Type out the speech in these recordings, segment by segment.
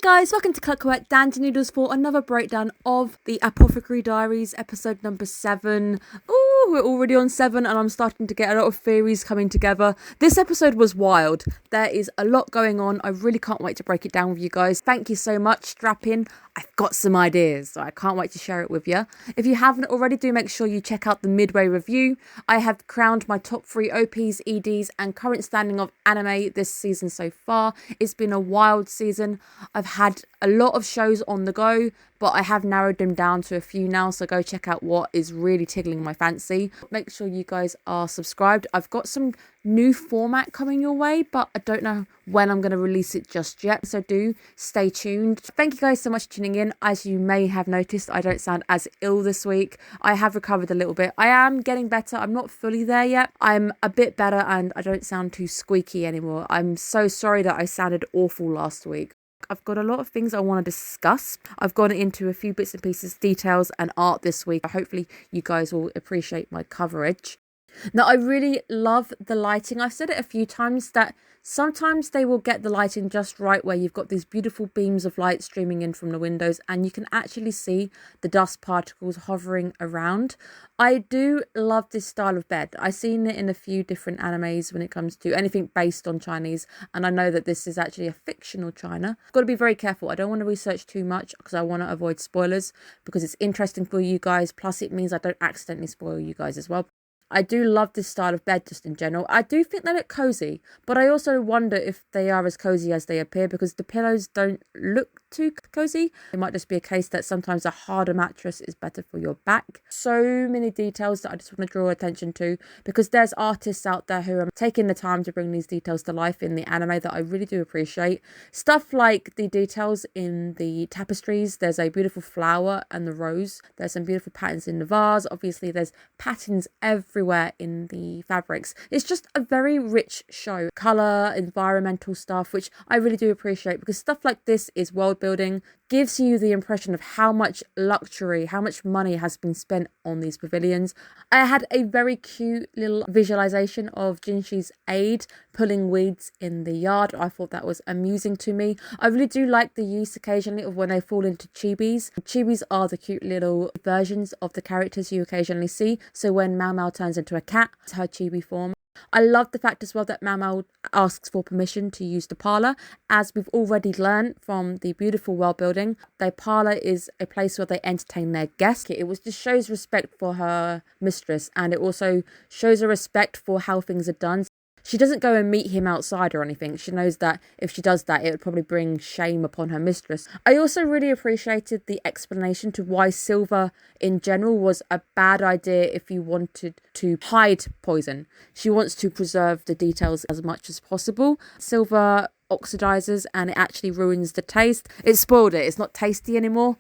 Guys, welcome to Clockwork, Dan to Noodles for another breakdown of the Apothecary Diaries, episode number 7. Ooh, we're already on 7 and I'm starting to get a lot of theories coming together. This episode was wild. There is a lot going on. I really can't wait to break it down with you guys. Thank you so much. Strap in. I've got some ideas, so I can't wait to share it with you. If you haven't already, do make sure you check out the midway review. I have crowned my top 3 OPs, EDs and current standing of anime this season so far. It's been a wild season. I've had a lot of shows on the go, but I have narrowed them down to a few now, so go check out what is really tickling my fancy. Make sure you guys are subscribed. I've got some new format coming your way, but I don't know when I'm going to release it just yet, so do stay tuned. Thank you guys so much for tuning in. As you may have noticed, I don't sound as ill this week. I have recovered a little bit. I am getting better. I'm not fully there yet. I'm a bit better and I don't sound too squeaky anymore. I'm so sorry that I sounded awful last week. I've got a lot of things I want to discuss. I've gone into a few bits and pieces, details and art this week. Hopefully you guys will appreciate my coverage. Now, I really love the lighting. I've said it a few times that sometimes they will get the lighting just right where you've got these beautiful beams of light streaming in from the windows and you can actually see the dust particles hovering around. I do love this style of bed. I've seen it in a few different animes when it comes to anything based on Chinese, and I know that this is actually a fictional China. I've got to be very careful. I don't want to research too much because I want to avoid spoilers because it's interesting for you guys, plus it means I don't accidentally spoil you guys as well. I do love this style of bed just in general. I do think they look cozy, but I also wonder if they are as cozy as they appear because the pillows don't look too cozy. It might just be a case that sometimes a harder mattress is better for your back. So many details that I just want to draw attention to because there's artists out there who are taking the time to bring these details to life in the anime that I really do appreciate. Stuff like the details in the tapestries. There's a beautiful flower and the rose. There's some beautiful patterns in the vase. Obviously, there's patterns everywhere in the fabrics. It's just a very rich show. Colour, environmental stuff, which I really do appreciate because stuff like this is world building, gives you the impression of how much luxury, how much money has been spent on these pavilions. I had a very cute little visualization of Jinshi's aide pulling weeds in the yard. I thought that was amusing to me. I really do like the use occasionally of when they fall into chibis. Chibis are the cute little versions of the characters you occasionally see. So when Mau Mau turns into a cat, it's her chibi form. I love the fact as well that Mau Mau asks for permission to use the parlour. As we've already learned from the beautiful world building, the parlour is a place where they entertain their guests. It was just shows respect for her mistress and it also shows a respect for how things are done. She doesn't go and meet him outside or anything. She knows that if she does that, it would probably bring shame upon her mistress. I also really appreciated the explanation to why silver in general was a bad idea if you wanted to hide poison. She wants to preserve the details as much as possible. Silver oxidizes and it actually ruins the taste. It spoiled it. It's not tasty anymore.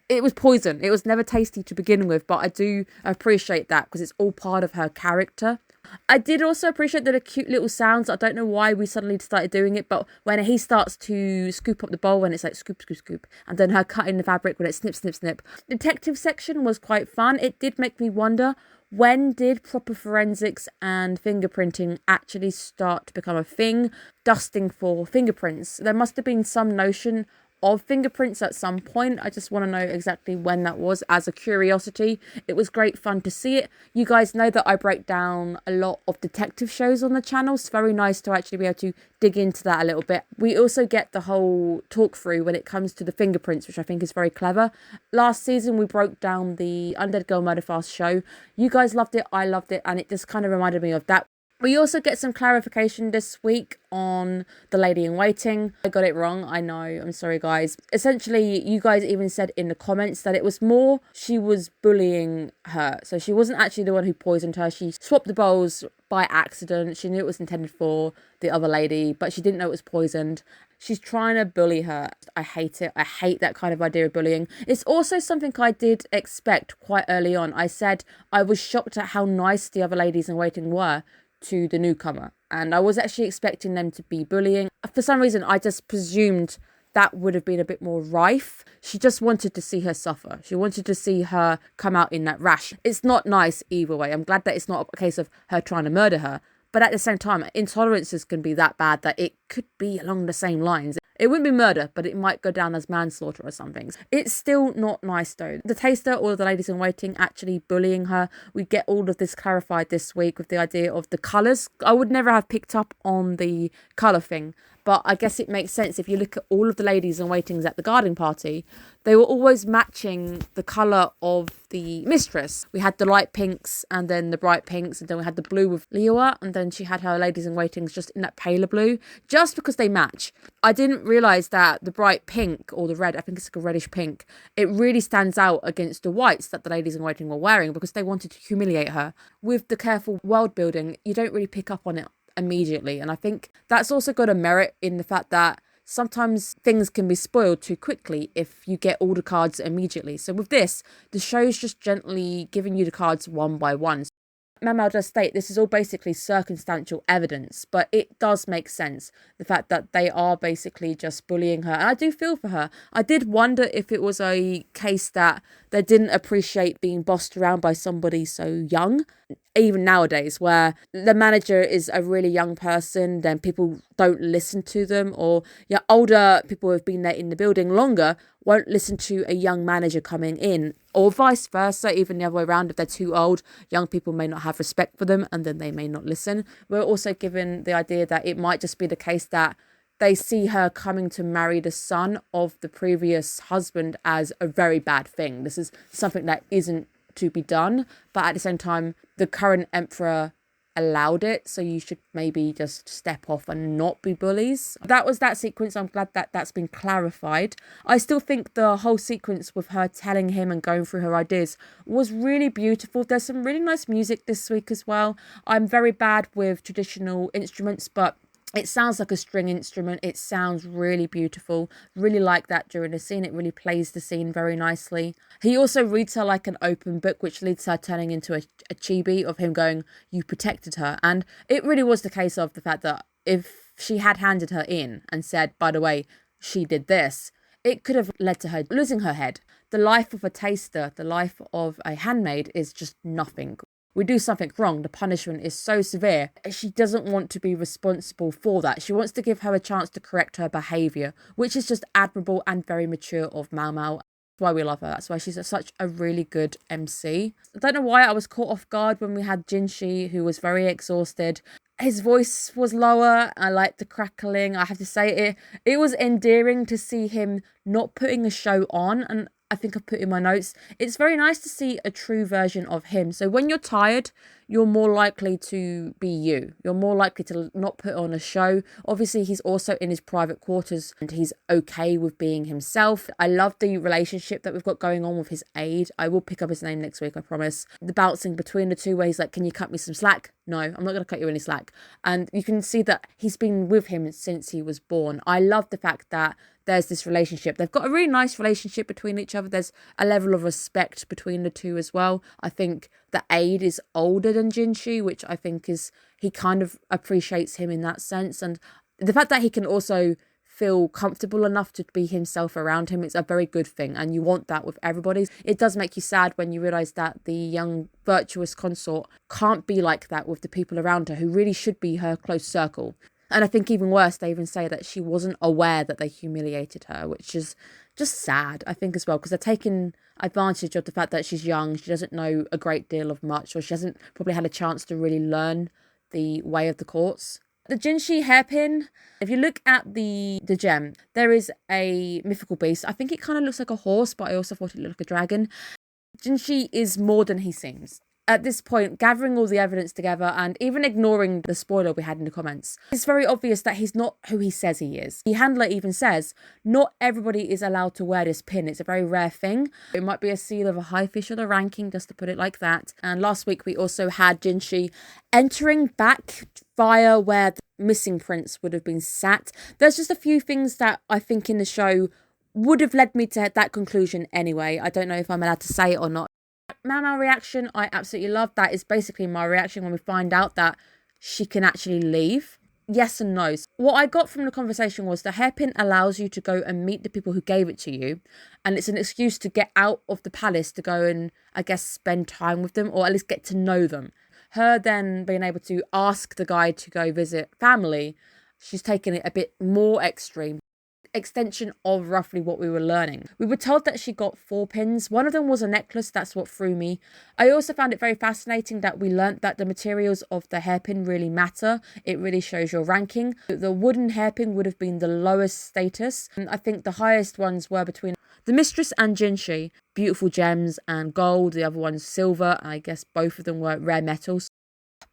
It was poison. It was never tasty to begin with, but I do appreciate that because it's all part of her character. I did also appreciate the cute little sounds. I don't know why we suddenly started doing it, but when he starts to scoop up the bowl and it's like scoop, scoop, scoop, and then her cutting the fabric when it's snip, snip, snip. Detective section was quite fun. It did make me wonder, when did proper forensics and fingerprinting actually start to become a thing? Dusting for fingerprints. There must have been some notion of fingerprints at some point. I just want to know exactly when that was as a curiosity. It was great fun to see it. You guys know that I break down a lot of detective shows on the channel. It's very nice to actually be able to dig into that a little bit. We also get the whole talk through when it comes to the fingerprints, which I think is very clever. Last season we broke down the Undead Girl Murder Fast show. You guys loved it, I loved it, and it just kind of reminded me of that. We also get some clarification this week on the lady in waiting. I got it wrong, I know, I'm sorry guys. Essentially, you guys even said in the comments that it was more she was bullying her. So she wasn't actually the one who poisoned her. She swapped the bowls by accident. She knew it was intended for the other lady, but she didn't know it was poisoned. She's trying to bully her. I hate it. I hate that kind of idea of bullying. It's also something I did expect quite early on. I said I was shocked at how nice the other ladies in waiting were to the newcomer, and I was actually expecting them to be bullying. For some reason I just presumed that would have been a bit more rife. She just wanted to see her suffer. She wanted to see her come out in that rash. It's not nice either way. I'm glad that it's not a case of her trying to murder her, But at the same time, intolerances can be that bad that it could be along the same lines. It wouldn't be murder, but it might go down as manslaughter or something. It's still not nice though. The taster or the ladies in waiting actually bullying her. We get all of this clarified this week with the idea of the colours. I would never have picked up on the colour thing, but I guess it makes sense if you look at all of the ladies in waitings at the garden party. They were always matching the colour of the mistress. We had the light pinks and then the bright pinks, and then we had the blue with Leora, and then she had her ladies in waitings just in that paler blue, just because they match. I didn't realise that the bright pink, or the red, I think it's like a reddish pink, it really stands out against the whites that the ladies in waiting were wearing because they wanted to humiliate her. With the careful world building, you don't really pick up on it immediately, and I think that's also got a merit in the fact that sometimes things can be spoiled too quickly if you get all the cards immediately. So with this, the show's just gently giving you the cards one by one. Mau does state this is all basically circumstantial evidence, but it does make sense. The fact that they are basically just bullying her. And I do feel for her. I did wonder if it was a case that they didn't appreciate being bossed around by somebody so young. Even nowadays, where the manager is a really young person, then people don't listen to them, or older people who have been there in the building longer won't listen to a young manager coming in, or vice versa, even the other way around. If they're too old, young people may not have respect for them, and then they may not listen. We're also given the idea that it might just be the case that they see her coming to marry the son of the previous husband as a very bad thing. This is something that isn't to be done, but at the same time the current emperor allowed it, so you should maybe just step off and not be bullies. That was that sequence. I'm glad that that's been clarified. I still think the whole sequence with her telling him and going through her ideas was really beautiful. There's some really nice music this week as well. I'm very bad with traditional instruments, but it sounds like a string instrument. It sounds really beautiful. Really like that during the scene. It really plays the scene very nicely. He also reads her like an open book, which leads her turning into a chibi of him going, "You protected her." And it really was the case of the fact that if she had handed her in and said, "By the way, she did this," it could have led to her losing her head. The life of a taster, the life of a handmaid is just nothing. We do something wrong, the punishment is so severe. She doesn't want to be responsible for that. She wants to give her a chance to correct her behaviour, which is just admirable and very mature of Mau Mau. That's why we love her. That's why she's such a really good MC. I don't know why I was caught off guard when we had Jinshi, who was very exhausted. His voice was lower. I liked the crackling. I have to say it was endearing to see him not putting a show on, and I think I've put in my notes, it's very nice to see a true version of him. So when you're tired, you're more likely to be you. You're more likely to not put on a show. Obviously, he's also in his private quarters and he's okay with being himself. I love the relationship that we've got going on with his aide. I will pick up his name next week, I promise. The bouncing between the two, where he's like, "Can you cut me some slack?" "No, I'm not going to cut you any slack." And you can see that he's been with him since he was born. I love the fact that there's this relationship. They've got a really nice relationship between each other. There's a level of respect between the two as well. I think the aide is older than Jinshi, which I think is, he kind of appreciates him in that sense. And the fact that he can also feel comfortable enough to be himself around him, it's a very good thing. And you want that with everybody. It does make you sad when you realise that the young virtuous consort can't be like that with the people around her who really should be her close circle. And I think even worse, they even say that she wasn't aware that they humiliated her, which is just sad, I think, as well, because they're taking advantage of the fact that she's young, she doesn't know a great deal of much, or she hasn't probably had a chance to really learn the way of the courts. The Jinshi hairpin, if you look at the gem, there is a mythical beast. I think it kind of looks like a horse, but I also thought it looked like a dragon. Jinshi is more than he seems. At this point, gathering all the evidence together and even ignoring the spoiler we had in the comments, it's very obvious that he's not who he says he is. The handler even says, not everybody is allowed to wear this pin. It's a very rare thing. It might be a seal of a high fish or the ranking, just to put it like that. And last week, we also had Jinshi entering back via where the missing prince would have been sat. There's just a few things that I think in the show would have led me to that conclusion anyway. I don't know if I'm allowed to say it or not. Mau Mau reaction, I absolutely love. That is basically my reaction when we find out that she can actually leave. Yes and no. What I got from the conversation was the hairpin allows you to go and meet the people who gave it to you, and it's an excuse to get out of the palace to go and, I guess, spend time with them, or at least get to know them. her then being able to ask the guy to go visit family, she's taken it a bit more extreme. Extension of roughly what we were learning. We were told that she got 4 pins. One of them was a necklace. That's what threw me. I also found it very fascinating that we learnt that the materials of the hairpin really matter. It really shows your ranking. The wooden hairpin would have been the lowest status. And I think the highest ones were between the Mistress and Jinshi. Beautiful gems and gold. The other one's silver. I guess both of them were rare metals.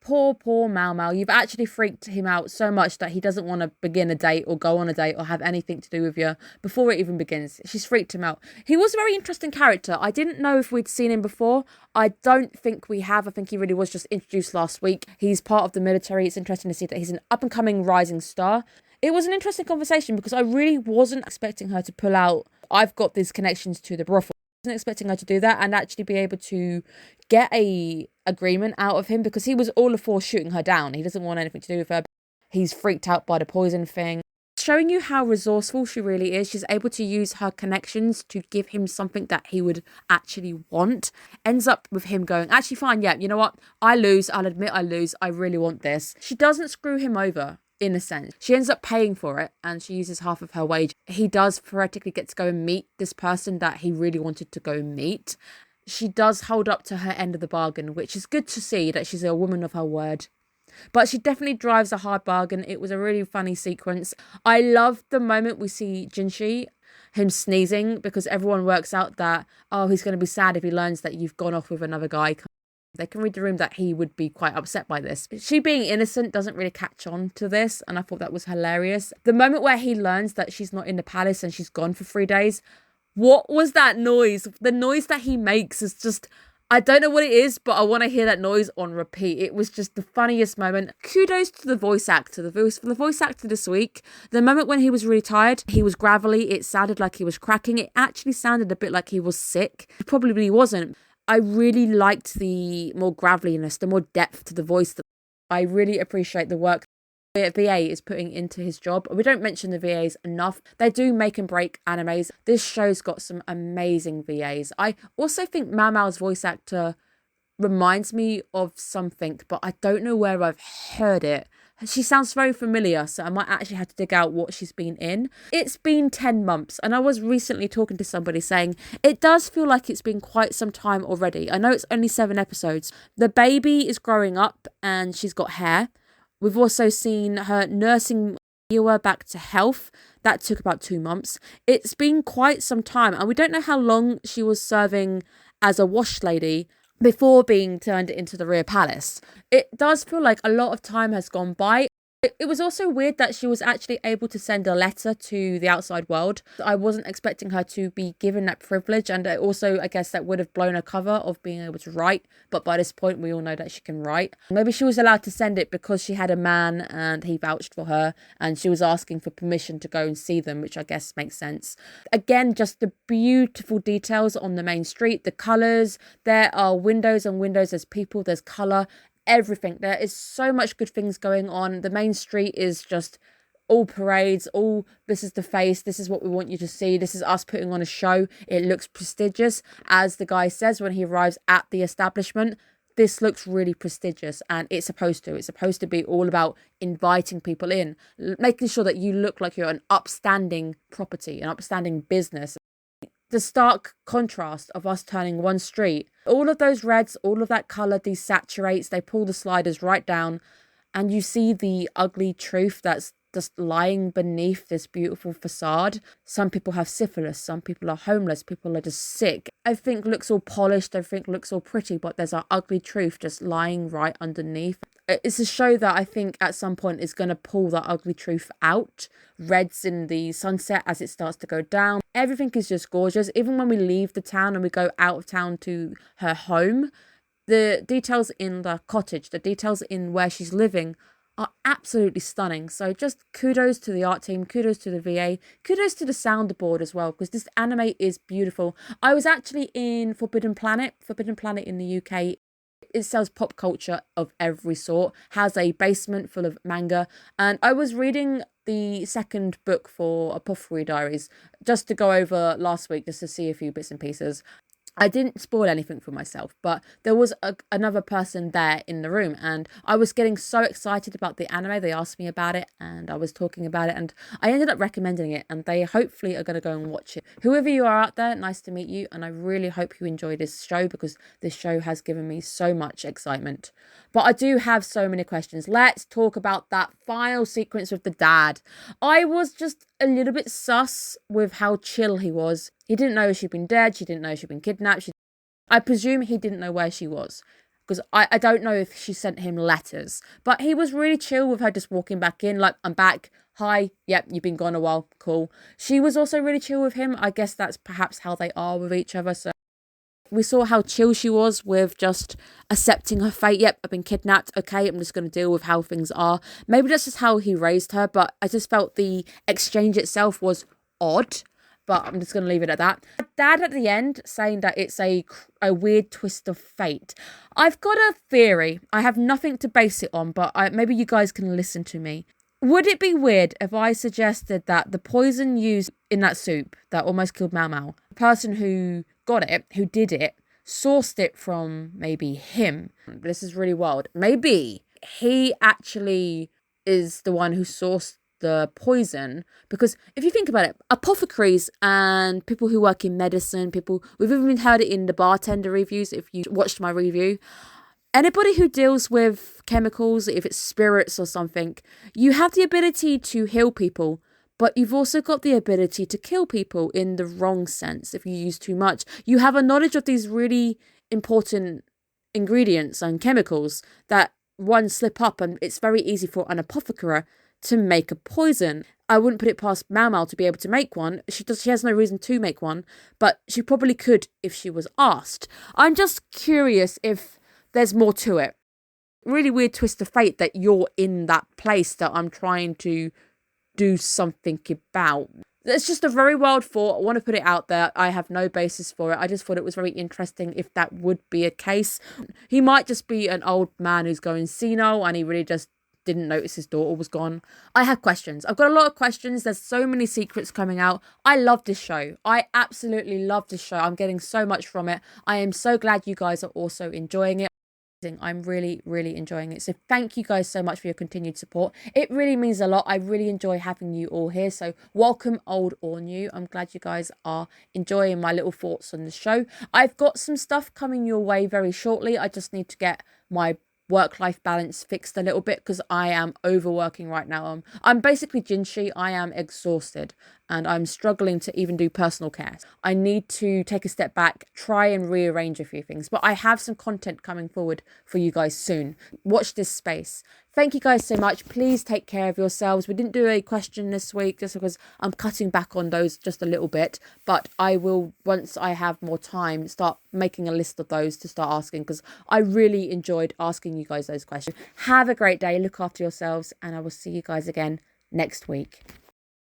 Poor Mau Mau. You've actually freaked him out so much that he doesn't want to begin a date or go on a date or have anything to do with you before it even begins. She's freaked him out. He was a very interesting character. I didn't know if we'd seen him before. I don't think we have. I think he really was just introduced last week. He's part of the military. It's interesting to see that he's an up-and-coming rising star. It was an interesting conversation because I really wasn't expecting her to pull out, I've got these connections to the brothel. I wasn't expecting her to do that and actually be able to get a agreement out of him, because he was all for shooting her down. He doesn't want anything to do with her. He's freaked out by the poison thing. Showing you how resourceful she really is. She's able to use her connections to give him something that he would actually want. Ends up with him going, actually fine, yeah, you know what? I lose. I'll admit I lose. I really want this. She doesn't screw him over. In a sense, she ends up paying for it and she uses half of her wage. He does theoretically get to go and meet this person that he really wanted to go meet. She does hold up to her end of the bargain, which is good to see that she's a woman of her word. But she definitely drives a hard bargain. It was a really funny sequence. I love the moment we see Jinshi, him sneezing, because everyone works out that, oh, he's going to be sad if he learns that you've gone off with another guy. They can read the room that he would be quite upset by this. She being innocent doesn't really catch on to this, and I thought that was hilarious. The moment where he learns that she's not in the palace and she's gone for 3 days, what was that noise? The noise that he makes is just, I don't know what it is, but I want to hear that noise on repeat. It was just the funniest moment. Kudos to the voice actor. The voice actor this week, the moment when he was really tired, he was gravelly. It sounded like he was cracking. It actually sounded a bit like he was sick. He probably wasn't. I really liked the more graveliness, the more depth to the voice. I really appreciate the work the VA is putting into his job. We don't mention the VAs enough. They do make and break animes. This show's got some amazing VAs. I also think Mau Mau's voice actor reminds me of something, but I don't know where I've heard it. She sounds very familiar, so I might actually have to dig out what she's been in. It's been 10 months, and I was recently talking to somebody saying it does feel like it's been quite some time already. I know it's only 7 episodes. The baby is growing up, and she's got hair. We've also seen her nursing Miwa back to health. That took about 2 months. It's been quite some time, and we don't know how long she was serving as a wash lady before being turned into the rear palace. It does feel like a lot of time has gone by. It was also weird that she was actually able to send a letter to the outside world. I wasn't expecting her to be given that privilege, and also I guess that would have blown her cover of being able to write, but by this point we all know that she can write. Maybe she was allowed to send it because she had a man and he vouched for her, and she was asking for permission to go and see them, which I guess makes sense. Again, just the beautiful details on the main street, the colours. There are windows and windows, there's people, there's colour. Everything. There is so much good things going on. The main street is just all parades, all this is the face, this is what we want you to see, this is us putting on a show. It looks prestigious, as the guy says when he arrives at the establishment. This looks really prestigious, and it's supposed to be all about inviting people in, making sure that you look like you're an upstanding property, an upstanding business. The stark contrast of us turning one street, all of those reds, all of that colour desaturates, they pull the sliders right down, and you see the ugly truth that's just lying beneath this beautiful facade. Some people have syphilis, some people are homeless, people are just sick. Everything looks all polished, everything looks all pretty, but there's an ugly truth just lying right underneath. It's a show that I think at some point is going to pull that ugly truth out. Reds in the sunset as it starts to go down. Everything is just gorgeous. Even when we leave the town and we go out of town to her home, the details in the cottage, the details in where she's living are absolutely stunning. So just kudos to the art team, kudos to the VA, kudos to the soundboard as well, because this anime is beautiful. I was actually in Forbidden Planet in the UK. It sells pop culture of every sort, has a basement full of manga, and I was reading the second book for Apothecary Diaries just to go over last week, just to see a few bits and pieces. I didn't spoil anything for myself, but there was another person there in the room, and I was getting so excited about the anime. They asked me about it, and I was talking about it, and I ended up recommending it, and they hopefully are going to go and watch it. Whoever you are out there, nice to meet you, and I really hope you enjoy this show, because this show has given me so much excitement. But I do have so many questions. Let's talk about that final sequence with the dad. I was just a little bit sus with how chill he was. He didn't know she'd been dead. She didn't know she'd been kidnapped. I presume he didn't know where she was, because I don't know if she sent him letters. But he was really chill with her just walking back in, like, I'm back. Hi. Yep, you've been gone a while. Cool. She was also really chill with him. I guess that's perhaps how they are with each other. So we saw how chill she was with just accepting her fate. Yep, I've been kidnapped. Okay, I'm just going to deal with how things are. Maybe that's just how he raised her, but I just felt the exchange itself was odd. But I'm just going to leave it at that. Dad at the end saying that it's a weird twist of fate. I've got a theory. I have nothing to base it on, but maybe you guys can listen to me. Would it be weird if I suggested that the poison used in that soup that almost killed Mau Mau, the person who got it, who did it, sourced it from maybe him? This is really wild. Maybe he actually is the one who sourced the poison, because if you think about it, apothecaries and people who work in medicine, we've even heard it in the bartender reviews. If you watched my review, anybody who deals with chemicals, if it's spirits or something, you have the ability to heal people, but you've also got the ability to kill people in the wrong sense if you use too much. You have a knowledge of these really important ingredients and chemicals that one slip up, and it's very easy for an apothecary to make a poison. I wouldn't put it past Mau Mau to be able to make one. She has no reason to make one, but she probably could if she was asked. I'm just curious if there's more to it. Really weird twist of fate that you're in that place that I'm trying to do something about. It's just a very wild thought. I want to put it out there. I have no basis for it. I just thought it was very interesting if that would be a case. He might just be an old man who's going senile, and he really just didn't notice his daughter was gone. I have questions. I've got a lot of questions. There's so many secrets coming out. I love this show. I absolutely love this show. I'm getting so much from it. I am so glad you guys are also enjoying it. I'm really, really enjoying it. So thank you guys so much for your continued support. It really means a lot. I really enjoy having you all here. So welcome, old or new. I'm glad you guys are enjoying my little thoughts on the show. I've got some stuff coming your way very shortly. I just need to get my work-life balance fixed a little bit, because I am overworking right now. I'm basically Jinshi. I am exhausted, and I'm struggling to even do personal care. I need to take a step back, try and rearrange a few things, but I have some content coming forward for you guys soon. Watch this space. Thank you guys so much. Please take care of yourselves. We didn't do a question this week just because I'm cutting back on those just a little bit, but I will, once I have more time, start making a list of those to start asking, because I really enjoyed asking you guys those questions. Have a great day. Look after yourselves, and I will see you guys again next week.